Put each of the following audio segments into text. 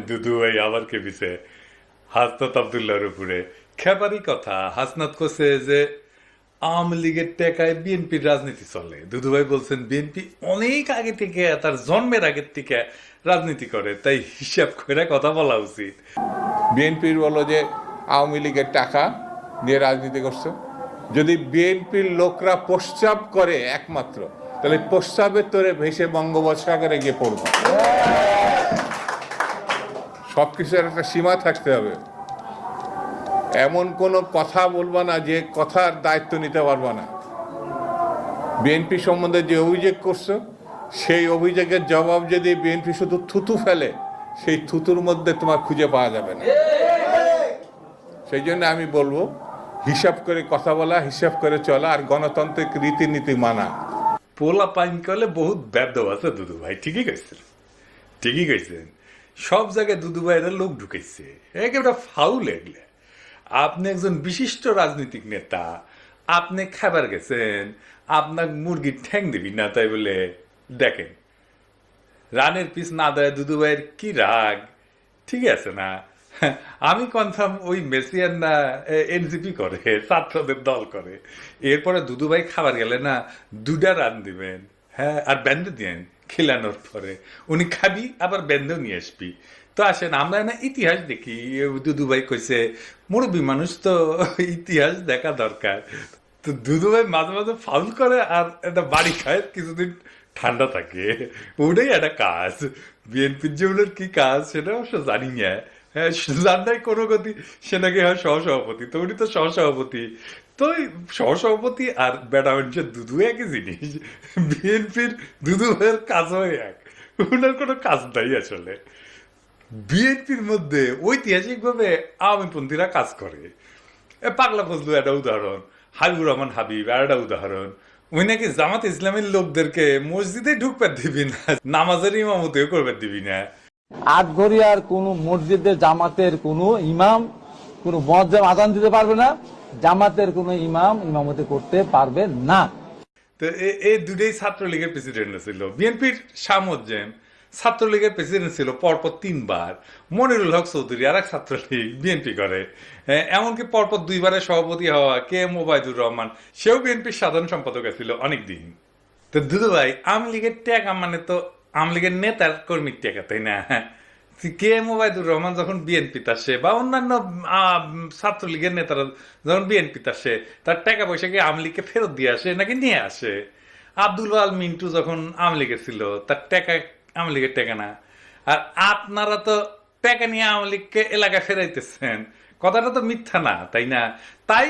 দুদু ভাই আবার কেঁপেছে হাসনাত আবদুল্লাহর উপরে। খেপারি কথা, হাসনাত করছে যে আওয়ামী লীগের টেকায় বিএনপির রাজনীতি চলে। দুদু ভাই বলছেন বিএনপি অনেক আগে থেকে, তার জন্মের আগের থেকে রাজনীতি করে, তাই হিসাব করে কথা বলা উচিত। বিএনপির বলো যে আওয়ামী লীগের টাকা দিয়ে রাজনীতি করছো। যদি বিএনপির লোকরা প্রস্রাব করে একমাত্র, তাহলে প্রস্রাবের তোরে ভেসে বঙ্গোপসাগরে গিয়ে পড়বো। সবকিছুর একটা সীমা থাকতে হবে। এমন কোনো কথা বলবা না যে কথার দায়িত্ব নিতে পারবা না। বিএনপি সম্বন্ধে যে অভিযোগ করছো, সেই অভিযোগের জবাব যদি বিএনপি শুধু থুতু ফেলে, সেই থুতুর মধ্যে তোমার খুঁজে পাওয়া যাবে না। সেই জন্য আমি বলবো, হিসাব করে কথা বলা, হিসাব করে চলা, আর গণতান্ত্রিক রীতিনীতি মানা। পোলা পাইন করলে বহুত ব্যর্থ আছে দুদু ভাই। ঠিকই কইছেন, ঠিকই কইছেন। সব জায়গায় দুদু ভাইয়ের লোক ঢুকেছে, একেবারে ফাউল এগুলো। আপনি একজন বিশিষ্ট রাজনৈতিক নেতা, আপনি খাবার গেছেন, আপনার মুরগির ঠ্যাং দিবি না, তাই বলে দেখেন রানের পিস না দেয় দুদু ভাইয়ের কি রাগ। ঠিক আছে না? আমি কনফার্ম ওই মেসিয়ান না এনসিপি করে, ছাত্রদের দল করে। এরপরে দুদু ভাই খাবার গেলে না দুটা রান দিবেন, হ্যাঁ, আর ব্যান্ডে দিয়েন খেলানোর পরে। উনি খাবি আবার ব্যান্ডেও নিয়ে আসবি। তো আসেন আমরা না ইতিহাস দেখি। দুদু ভাই কইছে মুরব্বী মানুষ তো ইতিহাস দেখা দরকার। তো দুদু ভাই মাঝে মাঝে ফাউল করে আর একটা বাড়ি খায়, কিছুদিন ঠান্ডা থাকে। ওটাই একটা কাজ। বিএনপির জীবনের কি কাজ সেটা অবশ্য জানি না। হ্যাঁ, জানাই কোনো গতি, সে নাকি হয় সহসভাপতি। তো উনি তো সহসভাপতি। তো ওই সহসভাপতি আর বেটা মানুষের দুদু একই জিনিস। বিএনপির দুদু ভাইয়ের কাজও এক, ওনার কোনো কাজ নাই আসলে। বিএনপির মধ্যে ঐতিহাসিকভাবে আওয়ামীপন্থীরা কাজ করে। পাগলা ফজলু একটা উদাহরণ, হাবিবুর রহমান হাবিব আর একটা উদাহরণ। ওই নাকি জামাত ইসলামের লোকদেরকে মসজিদে ঢুকতে দিবি না, নামাজের ইমামতিও করবে দিবি না। আটঘরিয়ার কোন মসজিদে জামাতের কোন ইমাম কোন মুয়াজ্জিন আযান দিতে পারবে না, জামাতের কোন ইমাম ইমামতি করতে পারবে না। তো এই দুটোই ছাত্রলীগের প্রেসিডেন্ট ছিল। বিএনপির শামুজ্জেম ছাত্রলীগের প্রেসিডেন্ট ছিল পরপর 3 বার। মনিরুল হক চৌধুরী আর এক ছাত্রলীগ, বিএনপি করে। এমনকি পরপর 2বারের সভাপতি হওয়া কে এম ওবায়দুর রহমান, সেও বিএনপির সাধারণ সম্পাদক ছিল অনেকদিন। তো দুদু ভাই আওয়ামী লীগের টেকা মানে তো আওয়ামী লীগের নেতার কর্মীর টেকা, তাই না? কে এম ওবায়দুর রহমান যখন বিএনপিতে আসে বা অন্যান্য ছাত্রলীগের নেতারা যখন বিএনপিতে আসে, তার টাকা পয়সা কি আওয়ামী লীগকে ফেরত দিয়ে আসে নাকি নিয়ে আসে? আব্দুল আল মিন্টু যখন আওয়ামী লীগের ছিল, তার টাকা আওয়ামী লীগের টাকা না। আর আপনারা তো টাকা নিয়ে আওয়ামী লীগকে এলাকায় ফেরাইতেছেন, কথাটা তো মিথ্যা না, তাই না? তাই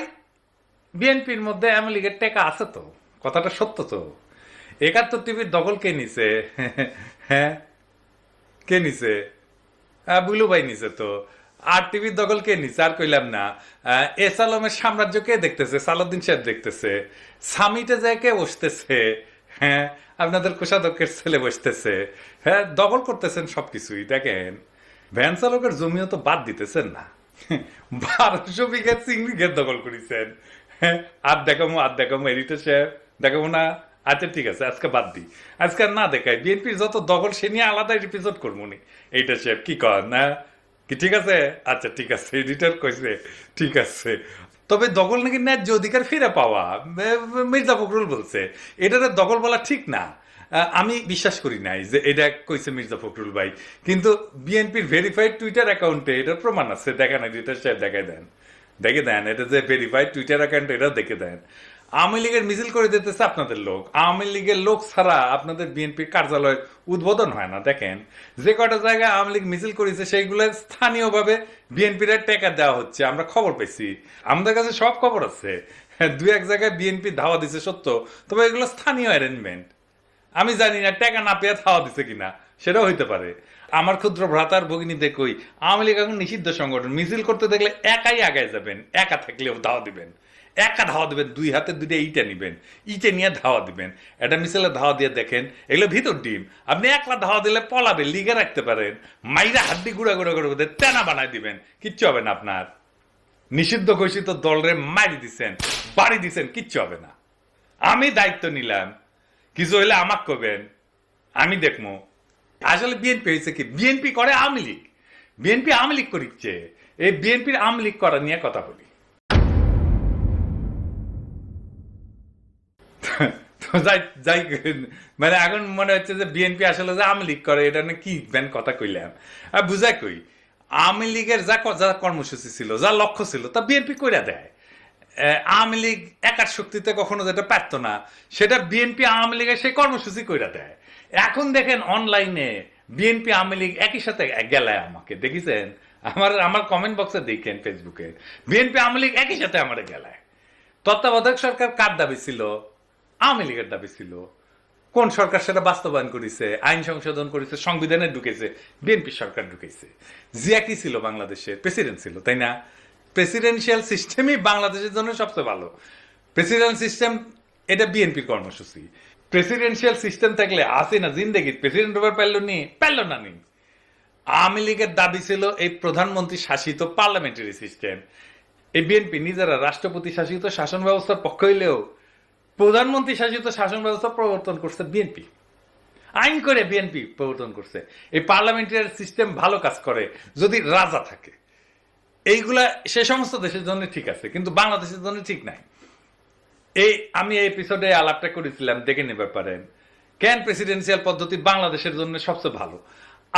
বিএনপির মধ্যে আওয়ামী লীগের টাকা আছে তো, কথাটা সত্য তো। 71 টিভির দখল কে নিছে? হ্যাঁ, কে নিছে? বুলু ভাই নিছে তো। আর টিভির দখল কে নিছে? আর কইলাম না। এস আলমের সাম্রাজ্য কে দেখতেছে? সালাউদ্দিন সাহেব দেখতেছে। সামিটে যায় কে বসতেছে? হ্যাঁ, আপনাদের কোষাধ্যক্ষের ছেলে বসতেছে। হ্যাঁ, দখল করতেছেন সবকিছুই। দেখেন ভ্যান চালকের জমিও তো বাদ দিতেছেন না। 1200 বিঘা চিংড়ি ঘের দখল করেছেন। হ্যাঁ, আর দেখামো এডিটর সাহেব, দেখাবো না। আচ্ছা ঠিক আছে, আজকে বাদ দিই, আজকে আর না দেখাই। বিএনপির যত দখল সে নিয়ে আলাদা এপিসোড করবো নি। এইটা সাহেব কি কর না কি? ঠিক আছে, আচ্ছা ঠিক আছে, এডিটর কইছে ঠিক আছে। তবে দখল নাকি ন্যায্য অধিকার ফিরে পাওয়া, মির্জা ফখরুল বলছে। এটাতে দখল বলা ঠিক না। আমি বিশ্বাস করি নাই যে এটা কইছে মির্জা ফখরুল ভাই, কিন্তু বিএনপির ভেরিফাইড টুইটার অ্যাকাউন্টে এটার প্রমাণ আছে। দেখেন এডিটর সাহেব, দেখে দেন, দেখে দেন, এটা যে ভেরিফাইড টুইটার অ্যাকাউন্ট, এটা দেখে দেন। আওয়ামী লীগের মিছিল করে দিতেছে আপনাদের লোক। আওয়ামী লীগের লোক ছাড়া আপনাদের বিএনপির কার্যালয়ের উদ্বোধন হয় না। দেখেন যে কটা জায়গায় আওয়ামী লীগ মিছিল করেছে সেইগুলো স্থানীয়ভাবে বিএনপির টাকা দেওয়া হচ্ছে, আমরা খবর পেয়েছি। আমাদের কাছে সব খবর আছে। 2-1 জায়গায় বিএনপি ধাওয়া দিছে সত্য, তবে এগুলো স্থানীয় অ্যারেঞ্জমেন্ট। আমি জানি না টাকা না পেয়ে ধাওয়া দিছে কিনা, সেটাও হইতে পারে। আমার ক্ষুদ্র ভ্রাতার ভগিনীতে কই, আওয়ামী লীগ এখন নিষিদ্ধ সংগঠন। মিছিল করতে দেখলে একাই আগায় যাবেন, একা থাকলেও ধাওয়া দিবেন, একা ধাওয়া দিবেন, 2 হাতে 2টা ইটা নিবেন, ইটে নিয়ে ধাওয়া দিবেন। এটা মিছিলে ধাওয়া দিয়ে দেখেন, এগুলো ভিতর ডিম। আপনি একলা ধাওয়া দিলে পলাবে, লিগে রাখতে পারেন, মাইরা হাড্ডি গুঁড়া গুঁড়া করে তেনা বানাই দিবেন, কিচ্ছু হবে না আপনার। নিষিদ্ধ ঘোষিত দলরে মারি দিছেন, বাড়ি দিছেন, কিচ্ছু হবে না। আমি দায়িত্ব নিলাম, কিছু হইলে আমাকে কবেন, আমি দেখবো। আসলে বিএনপি হয়েছে কি, বিএনপি করে আওয়ামী লীগ, বিএনপি আওয়ামী লীগ করিচ্ছে, এই বিএনপির আওয়ামী লীগ করা নিয়ে কথা বলি। তো যাই মানে এখন মনে হচ্ছে যে বিএনপি আসলে যে আওয়ামী লীগ করে এটা না কি কথা কইলাম আর বুঝাই কই। আওয়ামী লীগের যা কর্মসূচি ছিল, যা লক্ষ্য ছিল তা বিএনপি কইরা দেয়। আওয়ামী লীগ একার শক্তিতে কখনো যেটা পারতো না সেটা বিএনপি আওয়ামী লীগের সেই কর্মসূচি কইরা দেয়। এখন দেখেন অনলাইনে বিএনপি আওয়ামী লীগ একই সাথে গেলায় আমাকে দেখেছেন, আমার কমেন্ট বক্সে দেখেন ফেসবুকে, বিএনপি আওয়ামী লীগ একই সাথে আমার গেলায়। তত্ত্বাবধায়ক সরকার কার দাবি ছিল? আওয়ামী লীগের দাবি ছিল। কোন সরকার সেটা বাস্তবায়ন করেছে, আইন সংশোধন করেছে, সংবিধানে ঢুকেছে, বিএনপি সরকার ঢুকেছে। জিয়া কি ছিল? বাংলাদেশের প্রেসিডেন্ট ছিল, তাই না? প্রেসিডেন্সিয়াল সিস্টেমই বাংলাদেশের জন্য সবচেয়ে ভালো। প্রেসিডেন্ট সিস্টেম এটা বিএনপির কর্মসূচি। প্রেসিডেন্সিয়াল সিস্টেম থাকলে আসে না জিন্দেগি প্রেসিডেন্ট ওভার পারল না নি। আওয়ামী লীগের দাবি ছিল এই প্রধানমন্ত্রী শাসিত পার্লামেন্টারি সিস্টেম। এই বিএনপি নিজেরা রাষ্ট্রপতি শাসিত শাসন ব্যবস্থার পক্ষ হইলেও প্রধানমন্ত্রী শাসিত শাসন ব্যবস্থা প্রবর্তন করছে বিএনপি, আইন করে বিএনপি প্রবর্তন করছে। এই পার্লামেন্টারি সিস্টেম ভালো কাজ করে যদি রাজা থাকে। এইগুলা সে সমস্ত দেশের জন্য ঠিক আছে, কিন্তু বাংলাদেশের জন্য ঠিক নাই। আমি এই এপিসোডে আলাপটা করেছিলাম, দেখে নিতে পারেন কেন প্রেসিডেন্সিয়াল পদ্ধতি বাংলাদেশের জন্য সবচেয়ে ভালো।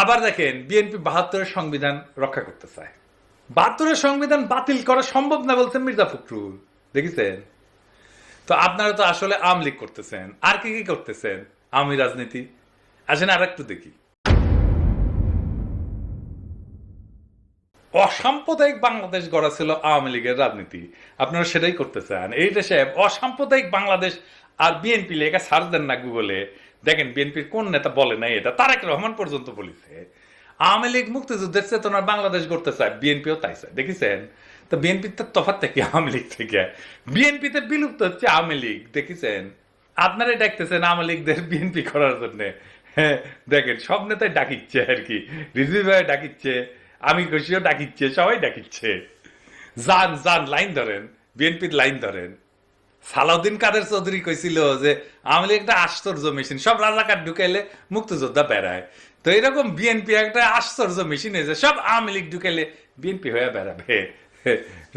আবার দেখেন বিএনপি ৭২-এর সংবিধান রক্ষা করতে চায়। ৭২-এর সংবিধান বাতিল করা সম্ভব না বলছেন মির্জা ফখরুল, দেখেছেন? তো আপনারা তো আসলে আওয়ামী লীগ করতেছেন, আর কি কি করতেছেন? আওয়ামী রাজনীতি। আসেন আর একটু দেখি। অসাম্প্রদায়িক বাংলাদেশ গড়া ছিল আওয়ামী লীগের রাজনীতি, আপনারা সেটাই করতে চান। এই দেশে অসাম্প্রদায়িক বাংলাদেশ আর বিএনপি লেখা সার্চ দেন না গুগলে, দেখেন বিএনপির কোন নেতা বলে নাই এটা। তারেক রহমান পর্যন্ত বলেছে আওয়ামী লীগ মুক্তিযুদ্ধের চেতনার বাংলাদেশ গড়তে চায়, বিএনপিও তাই চায়, দেখেছেন? তো বিএনপির তফাৎ থেকে আওয়ামী লীগ থেকে বিএনপিতে বিলুপ্ত হচ্ছে আওয়ামী লীগ, দেখেছেন? আপনারাই ডাকতেছেন আওয়ামী লীগদের বিএনপি করার জন্য। হ্যাঁ দেখেন সব নেতাই ডাকিচ্ছে আর কি, রিজভি ভাই ডাকিচ্ছে, আমি খুশিও ডাকিচ্ছে, সবাই ডাকিচ্ছে। যান যান লাইন ধরেন, বিএনপির লাইন ধরেন। সালাউদ্দিন কাদের চৌধুরী কইছিল যে আওয়ামী লীগ একটা আশ্চর্য মেশিন, সব রাজাকার ঢুকাইলে মুক্তিযোদ্ধা বেড়ায়। তো এরকম বিএনপি একটা আশ্চর্য মেশিন হয়েছে, সব আওয়ামী লীগ ঢুকাইলে বিএনপি হয়ে বেড়াবে।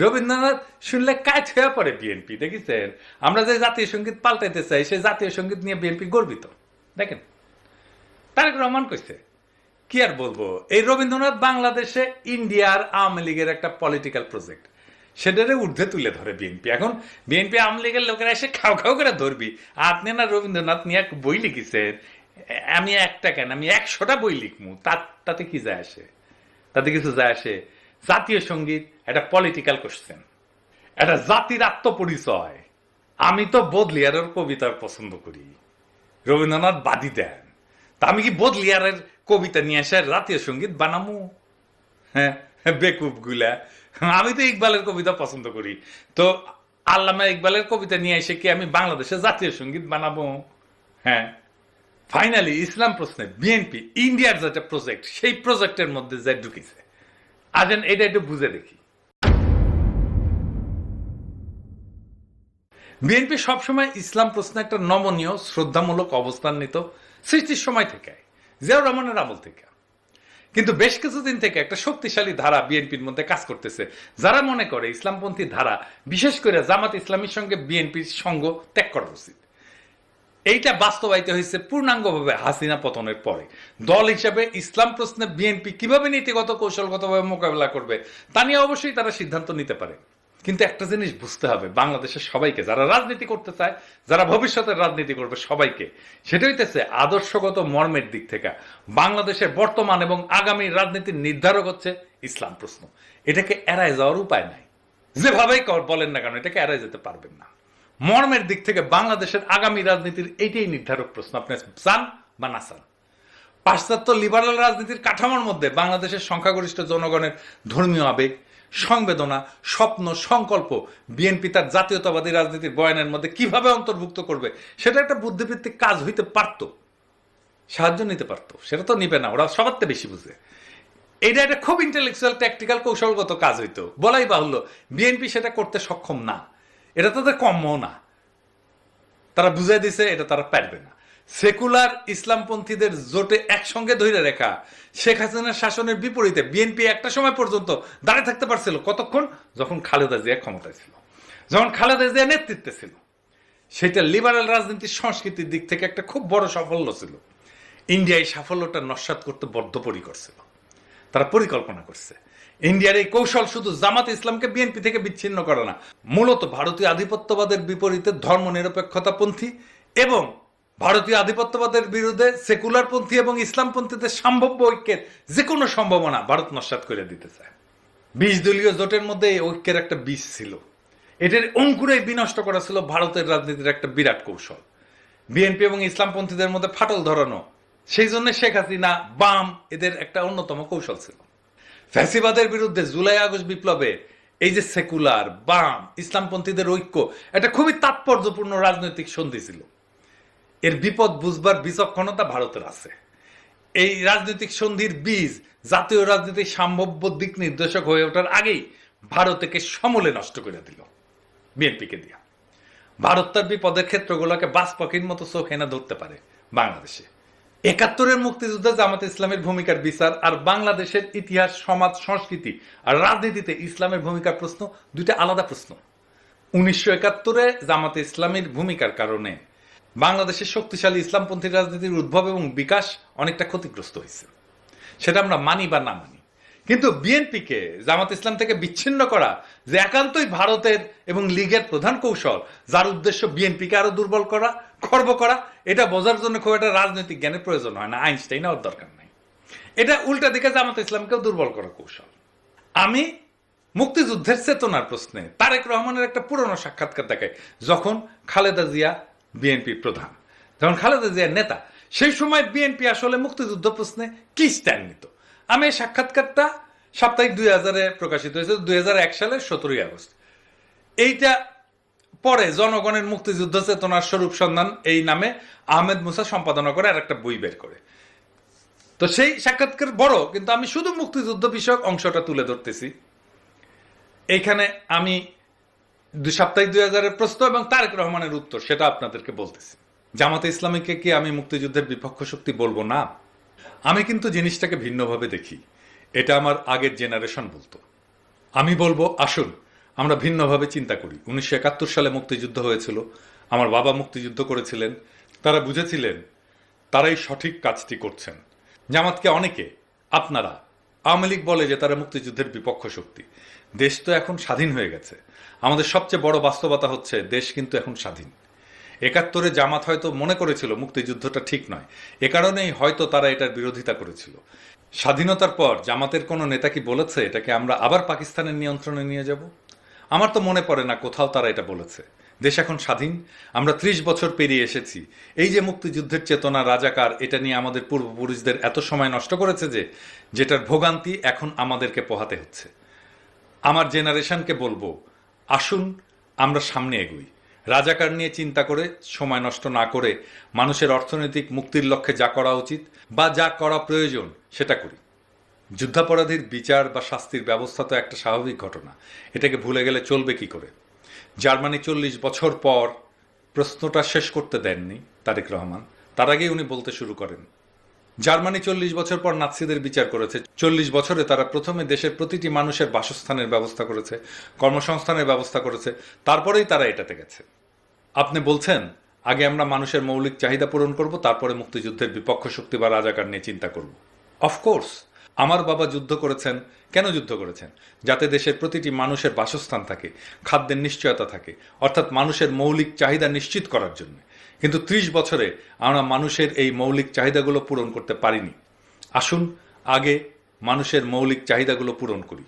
রবীন্দ্রনাথ শুনলে কাজ হয়ে পড়ে বিএনপি, দেখেছেন? আমরা যে জাতীয় সঙ্গীত পাল্টাইতে চাই সেই জাতীয় সঙ্গীত নিয়ে বিএনপি গর্বিত, দেখেন? তারেক রহমান কইছে, কি আর বলবো, এই রবীন্দ্রনাথ বাংলাদেশে ইন্ডিয়ার আওয়ামী লীগের একটা পলিটিক্যাল প্রজেক্ট, সেটারে ঊর্ধ্বে তুলে ধরে বিএনপি। এখন বিএনপি আওয়ামী লীগের লোকেরা এসে খাও খাও করে ধরবি, আপনি না রবীন্দ্রনাথ নিয়ে এক বই লিখেছেন, আমি একটা কেন আমি ১০০টা বই লিখমু, তাতে কি যায় আসে? তাতে কিছু যায় আসে? জাতীয় সঙ্গীত একটা পলিটিক্যাল কোশ্চেন, একটা জাতির আত্মপরিচয়। আমি তো বদলিয়ারের কবিতা পছন্দ করি, রবীন্দ্রনাথ বাদী দেন, তা আমি কি বদলিয়ারের কবিতা নিয়ে এসে জাতীয় সঙ্গীত বানামু? হ্যাঁ বেকুব গুলা, আমি তো ইকবালের কবিতা পছন্দ করি, তো আল্লামা ইকবালের কবিতা নিয়ে এসে কি আমি বাংলাদেশে জাতীয় সঙ্গীত বানাবো? হ্যাঁ ফাইনালি ইসলাম প্রশ্নে বিএনপি ইন্ডিয়ার যেটা প্রজেক্ট, সেই প্রজেক্টের মধ্যে যা ঢুকেছে। আসেন এটা একটু বুঝে দেখি। বিএনপি সবসময় ইসলাম প্রশ্নে একটা নমনীয় শ্রদ্ধামূলক অবস্থান নিত সৃষ্টির সময় থেকে, জিয়াউর রহমানের আমল থেকে। কিন্তু বেশ কিছুদিন থেকে একটা শক্তিশালী ধারা বিএনপির মধ্যে কাজ করতেছে, যারা মনে করে ইসলামপন্থী ধারা, বিশেষ করে জামাত ইসলামীর সঙ্গে বিএনপির সঙ্গ ত্যাগ করা উচিত। এইটা বাস্তবায়িত হয়েছে পূর্ণাঙ্গভাবে হাসিনা পতনের পরে। দল হিসাবে ইসলাম প্রশ্নে বিএনপি কিভাবে নীতিগত কৌশলগতভাবে মোকাবেলা করবে তা নিয়ে অবশ্যই তারা সিদ্ধান্ত নিতে পারে। কিন্তু একটা জিনিস বুঝতে হবে বাংলাদেশের সবাইকে, যারা রাজনীতি করতে চায়, যারা ভবিষ্যতের রাজনীতি করবে সবাইকে, সেটা হইতেছে আদর্শগত মর্মের দিক থেকে বাংলাদেশের বর্তমান এবং আগামী রাজনীতির নির্ধারক হচ্ছে ইসলাম প্রশ্ন। এটাকে এড়ায় যাওয়ার উপায় নাই, যেভাবেই বলেন না কেন এটাকে এড়ায় যেতে পারবেন না। মর্মের দিক থেকে বাংলাদেশের আগামী রাজনীতির এইটাই নির্ধারক প্রশ্ন, আপনি চান বা না চান। পাশ্চাত্য লিবারাল রাজনীতির কাঠামোর মধ্যে বাংলাদেশের সংখ্যাগরিষ্ঠ জনগণের ধর্মীয় আবেগ, সংবেদনা, স্বপ্ন, সংকল্প বিএনপি তার জাতীয়তাবাদী রাজনীতির বয়ানের মধ্যে কিভাবে অন্তর্ভুক্ত করবে সেটা একটা বুদ্ধিভিত্তিক কাজ হইতে পারত, সাহায্য নিতে পারত। সেটা তো নিবে না, ওরা সবার থেকে বেশি বুঝে। এটা একটা খুব ইন্টেলেকচুয়াল ট্যাকটিক্যাল কৌশলগত কাজ হইতো, বলাই বাহুল্য বিএনপি সেটা করতে সক্ষম না, এটা তাদের কম্য না। তারা বুঝাই দিছে এটা তারা পারবে না। সেকুলার ইসলামপন্থীদের জোটে একসঙ্গে ধরে রেখা শেখ হাসিনার শাসনের বিপরীতে বিএনপি একটা সময় পর্যন্ত দাঁড়িয়ে থাকতে পারছিল। কতক্ষণ? যখন খালেদা জিয়া ক্ষমতায় ছিল, যখন খালেদা জিয়া নেতৃত্বে ছিল। সেটা লিবারেল রাজনীতির সংস্কৃতির দিক থেকে একটা খুব বড় সাফল্য ছিল। ইন্ডিয়া এই সাফল্যটা নস্যাৎ করতে বদ্ধপরিকর ছিল। তারা পরিকল্পনা করছে। ইন্ডিয়ার এই কৌশল শুধু জামাত ইসলামকে বিএনপি থেকে বিচ্ছিন্ন করে না, মূলত ভারতীয় আধিপত্যবাদের বিপরীতে ধর্মনিরপেক্ষতাপন্থী এবং ভারতীয় আধিপত্যবাদের বিরুদ্ধে সেকুলারপন্থী এবং ইসলামপন্থীদের সম্ভাব্য ঐক্যের যে কোনো সম্ভাবনা ভারত নস্যাৎ করে দিতে চায়। 20 দলীয় জোটের মধ্যে এই ঐক্যের একটা বীজ ছিল। এটার অঙ্কুরে বিনষ্ট করা ছিল ভারতের রাজনীতির একটা বিরাট কৌশল। বিএনপি এবং ইসলামপন্থীদের মধ্যে ফাটল ধরানো, সেই জন্য শেখ হাসিনা বাম এদের একটা অন্যতম কৌশল ছিল। ফ্যাসিবাদের বিরুদ্ধে জুলাই আগস্ট বিপ্লবে এই যে সেকুলার বাম ইসলামপন্থীদের ঐক্য, এটা খুবই তাৎপর্যপূর্ণ রাজনৈতিক সন্ধি ছিল। এর বিপদ বুঝবার বিচক্ষণতা ভারতের আছে। এই রাজনৈতিক সন্ধির বীজ জাতীয় রাজনীতির সম্ভাব্য দিক নির্দেশক হয়ে ওঠার আগেই ভারতকে সমূলে নষ্ট করে দিল বিএনপিকে দিয়া। ভারত তার বিপদের ক্ষেত্রগুলোকে বাস পাখির মতো চোখ এনে ধরতে পারে বাংলাদেশে। 71-এর মুক্তিযুদ্ধে জামাত ইসলামের ভূমিকার বিচার আর বাংলাদেশের ইতিহাস, সমাজ, সংস্কৃতি আর রাজনীতিতে ইসলামের ভূমিকার প্রশ্ন দুইটা আলাদা প্রশ্ন। 1971-এ জামাতে ইসলামের ভূমিকার কারণে বাংলাদেশের শক্তিশালী ইসলামপন্থী রাজনীতির উদ্ভব এবং বিকাশ অনেকটা ক্ষতিগ্রস্ত হয়েছে, সেটা আমরা মানি বা না মানি। কিন্তু বিএনপিকে জামাত ইসলাম থেকে বিচ্ছিন্ন করা যে একান্তই ভারতের এবং লীগের প্রধান কৌশল, যার উদ্দেশ্য বিএনপিকে আরো দুর্বল করা, খর্ব করা, এটা বোঝার জন্য খুব একটা রাজনৈতিক জ্ঞানের প্রয়োজন হয় না, আইনস্টাইন হওয়ার দরকার নাই। এটা উল্টা দিকে জামাত ইসলামকেও দুর্বল করার কৌশল। আমি মুক্তিযুদ্ধের চেতনার প্রশ্নে তারেক রহমানের একটা পুরনো সাক্ষাৎকার দেখাই, যখন খালেদা জিয়া বিএনপি প্রধান, যখন খালেদা জিয়া নেতা, সেই সময় বিএনপি আসলে মুক্তিযুদ্ধ প্রশ্নে কি স্ট্যান্ড নিত। আমি এই সাক্ষাৎকারটা সাপ্তাহিক 2000-এ প্রকাশিত হয়েছে, 2001 সালের 17 আগস্ট। এইটা পরে জনগণের মুক্তিযুদ্ধ চেতনার স্বরূপ সন্ধান এই নামে আহমেদ মুসা সম্পাদনা করে আর একটা বই বের করে। তো সেই সাক্ষাৎকার বড়, কিন্তু আমি শুধু মুক্তিযুদ্ধ বিষয়ক অংশটা তুলে ধরতেছি। এইখানে আমি সাপ্তাহিক 2000-এর প্রশ্ন এবং তারেক রহমানের উত্তর সেটা আপনাদেরকে বলতেছি। জামাতে ইসলামীকে কি আমি মুক্তিযুদ্ধের বিপক্ষ শক্তি বলবো না? আমি কিন্তু জিনিসটাকে ভিন্নভাবে দেখি। এটা আমার আগের জেনারেশন বলতো। আমি বলবো আসুন আমরা ভিন্নভাবে চিন্তা করি। 1971 সালে মুক্তিযুদ্ধ হয়েছিল, আমার বাবা মুক্তিযুদ্ধ করেছিলেন, তারা বুঝেছিলেন তারাই সঠিক কাজটি করছেন। জামাতকে অনেকে, আপনারা, আওয়ামী লীগ বলে যে তারা মুক্তিযুদ্ধের বিপক্ষ শক্তি। দেশ তো এখন স্বাধীন হয়ে গেছে। আমাদের সবচেয়ে বড় বাস্তবতা হচ্ছে দেশ কিন্তু এখন স্বাধীন। 71-এ জামাত হয়তো মনে করেছিল মুক্তিযুদ্ধটা ঠিক নয়, এ কারণেই হয়তো তারা এটার বিরোধিতা করেছিল। স্বাধীনতার পর জামাতের কোনো নেতা কি বলেছে এটাকে আমরা আবার পাকিস্তানের নিয়ন্ত্রণে নিয়ে যাব? আমার তো মনে পড়ে না কোথাও তারা এটা বলেছে। দেশ এখন স্বাধীন, আমরা 30 বছর পেরিয়ে এসেছি। এই যে মুক্তিযুদ্ধের চেতনা, রাজাকার, এটা নিয়ে আমাদের পূর্বপুরুষদের এত সময় নষ্ট করেছে যে যেটার ভোগান্তি এখন আমাদেরকে পোহাতে হচ্ছে। আমার জেনারেশনকে বলবো আসুন আমরা সামনে এগোই, রাজাকার নিয়ে চিন্তা করে সময় নষ্ট না করে মানুষের অর্থনৈতিক মুক্তির লক্ষ্যে যা করা উচিত বা যা করা প্রয়োজন সেটা করি। যুদ্ধাপরাধীর বিচার বা শাস্তির ব্যবস্থা তো একটা স্বাভাবিক ঘটনা, এটাকে ভুলে গেলে চলবে কি করে? জার্মানি 40 বছর পর প্রশ্নটা শেষ করতে দেননি তারেক রহমান, তার আগেই উনি বলতে শুরু করেন। জার্মানি 40 বছর পর নাৎসিদের বিচার করেছে। 40 বছরে তারা প্রথমে দেশের প্রতিটি মানুষের বাসস্থানের ব্যবস্থা করেছে, কর্মসংস্থানের ব্যবস্থা করেছে, তারপরেই তারা এটাতে গেছে। আপনি বলছেন আগে আমরা মানুষের মৌলিক চাহিদা পূরণ করব, তারপরে মুক্তিযুদ্ধের বিপক্ষ শক্তি বা রাজাকার নিয়ে চিন্তা করব। অফকোর্স আমার বাবা যুদ্ধ করেছেন। কেন যুদ্ধ করেছেন? যাতে দেশের প্রতিটি মানুষের বাসস্থান থাকে, খাদ্যের নিশ্চয়তা থাকে, অর্থাৎ মানুষের মৌলিক চাহিদা নিশ্চিত করার জন্য। কিন্তু 30 বছরে আমরা মানুষের এই মৌলিক চাহিদাগুলো পূরণ করতে পারিনি। আসুন আগে মানুষের মৌলিক চাহিদাগুলো পূরণ করি,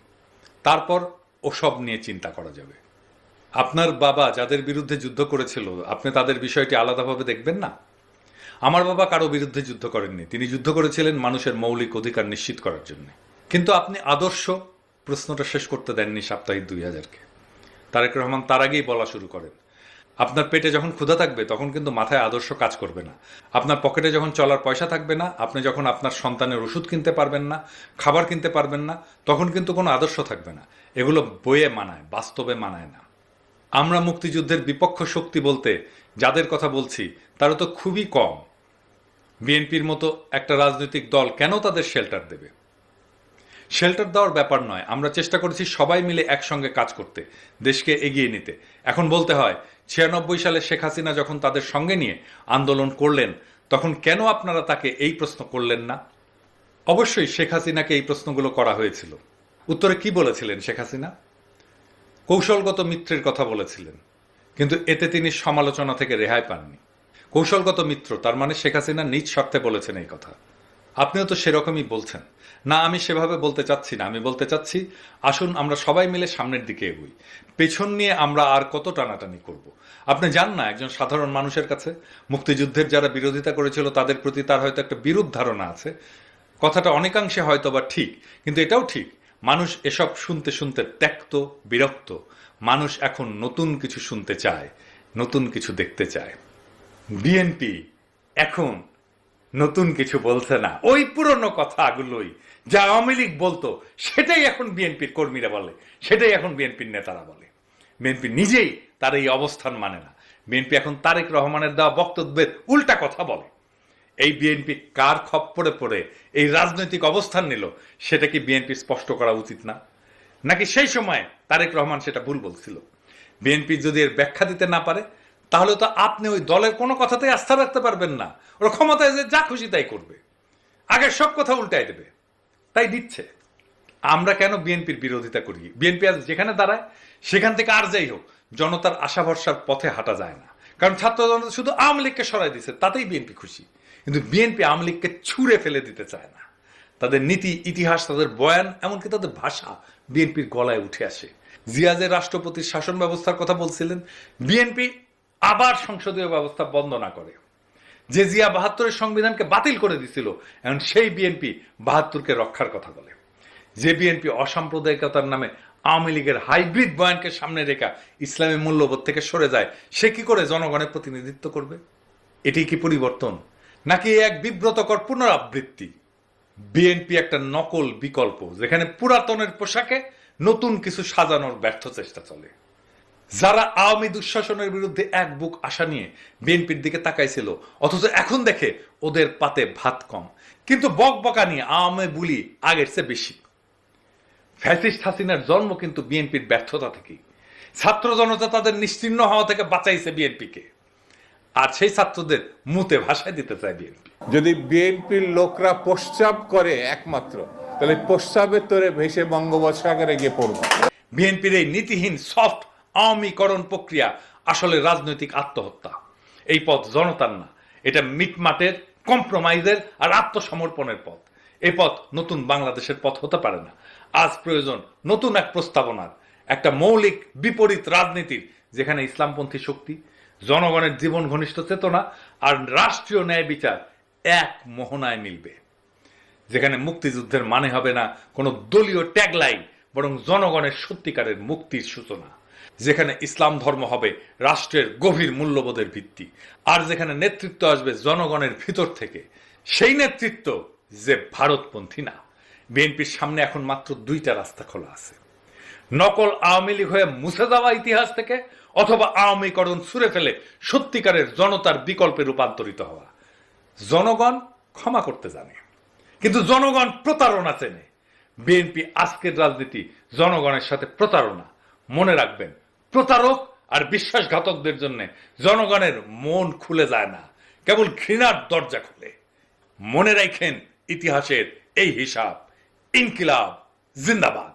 তারপর ওসব নিয়ে চিন্তা করা যাবে। আপনার বাবা যাদের বিরুদ্ধে যুদ্ধ করেছিল, আপনি তাদের বিষয়টি আলাদাভাবে দেখবেন না? আমার বাবা কারো বিরুদ্ধে যুদ্ধ করেননি, তিনি যুদ্ধ করেছিলেন মানুষের মৌলিক অধিকার নিশ্চিত করার জন্য। কিন্তু আপনি আদর্শ প্রশ্নটা শেষ করতে দেননি সাপ্তাহিক 2000-কে। তারেক রহমান তার আগেই বলা শুরু করেন, আপনার পেটে যখন ক্ষুধা থাকবে তখন কিন্তু মাথায় আদর্শ কাজ করবে না। আপনার পকেটে যখন চলার পয়সা থাকবে না, আপনি যখন আপনার সন্তানের ওষুধ কিনতে পারবেন না, খাবার কিনতে পারবেন না, তখন কিন্তু কোনো আদর্শ থাকবে না। এগুলো বইয়ে মানায়, বাস্তবে মানায় না। আমরা মুক্তিযুদ্ধের বিপক্ষ শক্তি বলতে যাদের কথা বলছি তারা তো খুবই কম। বিএনপির মতো একটা রাজনৈতিক দল কেন তাদের শেল্টার দেবে? শেল্টার দেওয়ার ব্যাপার নয়, আমরা চেষ্টা করেছি সবাই মিলে একসঙ্গে কাজ করতে, দেশকে এগিয়ে নিতে। এখন বলতে হয় 96 সালে শেখ হাসিনা যখন তাদের সঙ্গে নিয়ে আন্দোলন করলেন, তখন কেন আপনারা তাকে এই প্রশ্ন করলেন না? অবশ্যই শেখ হাসিনাকে এই প্রশ্নগুলো করা হয়েছিল। উত্তরে কি বলেছিলেন শেখ হাসিনা? কৌশলগত মিত্রের কথা বলেছিলেন, কিন্তু এতে তিনি সমালোচনা থেকে রেহাই পাননি। কৌশলগত মিত্র তার মানে শেখ হাসিনা নিজ স্বার্থে বলেছেন এই কথা। আপনিও তো সেরকমই বলছেন না। আমি সেভাবে বলতে চাচ্ছি না। আমি বলতে চাচ্ছি, আসুন আমরা সবাই মিলে সামনের দিকে এগোই। পেছন নিয়ে আমরা আর কত টানাটানি করব? আপনি জান না, একজন সাধারণ মানুষের কাছে মুক্তিযুদ্ধের যারা বিরোধিতা করেছিল তাদের প্রতি তার হয়তো একটা বিরূপ ধারণা আছে। কথাটা অনেকাংশে হয়তো বা ঠিক, কিন্তু এটাও ঠিক, মানুষ এসব শুনতে শুনতে ত্যক্ত, বিরক্ত। মানুষ এখন নতুন কিছু শুনতে চায়, নতুন কিছু দেখতে চায়। বিএনপি এখন নতুন কিছু বলছে না, ওই পুরনো কথাগুলোই যা আওয়ামী লীগ বলতো সেটাই এখন বিএনপির কর্মীরা বলে, সেটাই এখন বিএনপির নেতারা বলে। বিএনপি নিজেই তার এই অবস্থান মানে না। বিএনপি এখন তারেক রহমানের দেওয়া বক্তব্যের উল্টা কথা বলে। এই বিএনপি কার খপ্পরে পড়ে এই রাজনৈতিক অবস্থান নিল, সেটা কি বিএনপি স্পষ্ট করা উচিত না? নাকি সেই সময় তারেক রহমান সেটা ভুল বলছিল? বিএনপি যদি এর ব্যাখ্যা দিতে না পারে, তাহলে তো আপনি ওই দলের কোনো কথাতেই আস্থা রাখতে পারবেন না। ওরা ক্ষমতায় যে যা খুশি তাই করবে, আগের সব কথা উল্টাই দেবে, তাই দিচ্ছে। আমরা কেন বিএনপির বিরোধিতা করি? বিএনপি আজ যেখানে দাঁড়ায় সেখান থেকে আর যাই হোক, জনতার আশা ভরসার পথে হাঁটা যায় না। কারণ ছাত্র জনতা শুধু আওয়ামী লীগকে সরাই দিচ্ছে, তাতেই বিএনপি খুশি। কিন্তু বিএনপি আওয়ামী লীগকে ছুঁড়ে ফেলে দিতে চায় না। তাদের নীতি, ইতিহাস, তাদের বয়ান, এমনকি তাদের ভাষা বিএনপির গলায় উঠে আসে। জিয়া যে রাষ্ট্রপতির শাসন ব্যবস্থার কথা বলছিলেন, বিএনপি আবার সংসদীয় ব্যবস্থা বন্ধ না করে। যে জিয়া 72-এর সংবিধানকে বাতিল করে দিছিল, এখন সেই বিএনপি 72-কে রক্ষার কথা বলে। যে বিএনপি অসাম্প্রদায়িকতার নামে আওয়ামী লীগের হাইব্রিড বয়ানকে সামনে রেখা ইসলামী মূল্যবোধ থেকে সরে যায়, সে কি করে জনগণের প্রতিনিধিত্ব করবে? এটি কি পরিবর্তন, নাকি এক বিব্রতকর পুনরাবৃত্তি? বিএনপি একটা নকল বিকল্প, যেখানে পুরাতনের পোশাকে নতুন কিছু সাজানোর ব্যর্থ চেষ্টা চলে। যারা আওয়ামী দুঃশাসনের বিরুদ্ধে এক বুক আশা নিয়ে বিএনপির দিকে তাকাইছিল, অথচ এখন দেখে ওদের পাতে ভাত কম, কিন্তু বকবকা নিয়ে আওয়ামী বুলি আগের চেয়ে বেশি। ফ্যাসিস্ট হাসিনার জন্ম কিন্তু বিএনপির ব্যর্থতা থেকেই। ছাত্র জনতা তাদের নিশ্চিহ্ন হওয়া থেকে বাঁচাইছে বিএনপিকে, আর সেই ছাত্রদের মুতে ভাষায় দিতে চায় বিএনপি। যদি বিএনপির লোকরা প্রস্রাব করে একমাত্র, তাহলে প্রস্রাবের তোরে ভেসে বঙ্গোপসাগরে গিয়ে পড়বে। বিএনপির এই নীতিহীন সফট আওয়ামীকরণ প্রক্রিয়া আসলে রাজনৈতিক আত্মহত্যা। এই পথ জনতার না, এটা মিটমাটের, কম্প্রোমাইজের আর আত্মসমর্পণের পথ। এই পথ নতুন বাংলাদেশের পথ হতে পারে না। আজ প্রয়োজন নতুন এক প্রস্তাবনার, একটা মৌলিক বিপরীত রাজনীতির, যেখানে ইসলামপন্থী শক্তি, জনগণের জীবন ঘনিষ্ঠ চেতনা আর রাষ্ট্রীয় ন্যায় বিচার এক মোহনায় মিলবে। যেখানে মুক্তিযুদ্ধের মানে হবে না কোনো দলীয় ট্যাগলাইন, বরং জনগণের সত্যিকারের মুক্তির সূচনা। যেখানে ইসলাম ধর্ম হবে রাষ্ট্রের গভীর মূল্যবোধের ভিত্তি, আর যেখানে নেতৃত্ব আসবে জনগণের ভিতর থেকে, সেই নেতৃত্ব যে ভারতপন্থী না। বিএনপির সামনে এখন মাত্র দুইটা রাস্তা খোলা আছে: নকল আওয়ামী লীগ হয়ে মুছে যাওয়া ইতিহাস থেকে, অথবা আওয়ামীকরণ ছুঁড়ে ফেলে সত্যিকারের জনতার বিকল্পে রূপান্তরিত হওয়া। জনগণ ক্ষমা করতে জানে, কিন্তু জনগণ প্রতারণা চেনে। বিএনপি আজকের রাজনীতি জনগণের সাথে প্রতারণা। মনে রাখবেন, প্রতারক আর বিশ্বাসঘাতকদের জন্য জনগণের মন খুলে যায় না, কেবল ঘৃণার দরজা খুলে। মনে রাখেন ইতিহাসের এই হিসাব। ইনকিলাব জিন্দাবাদ।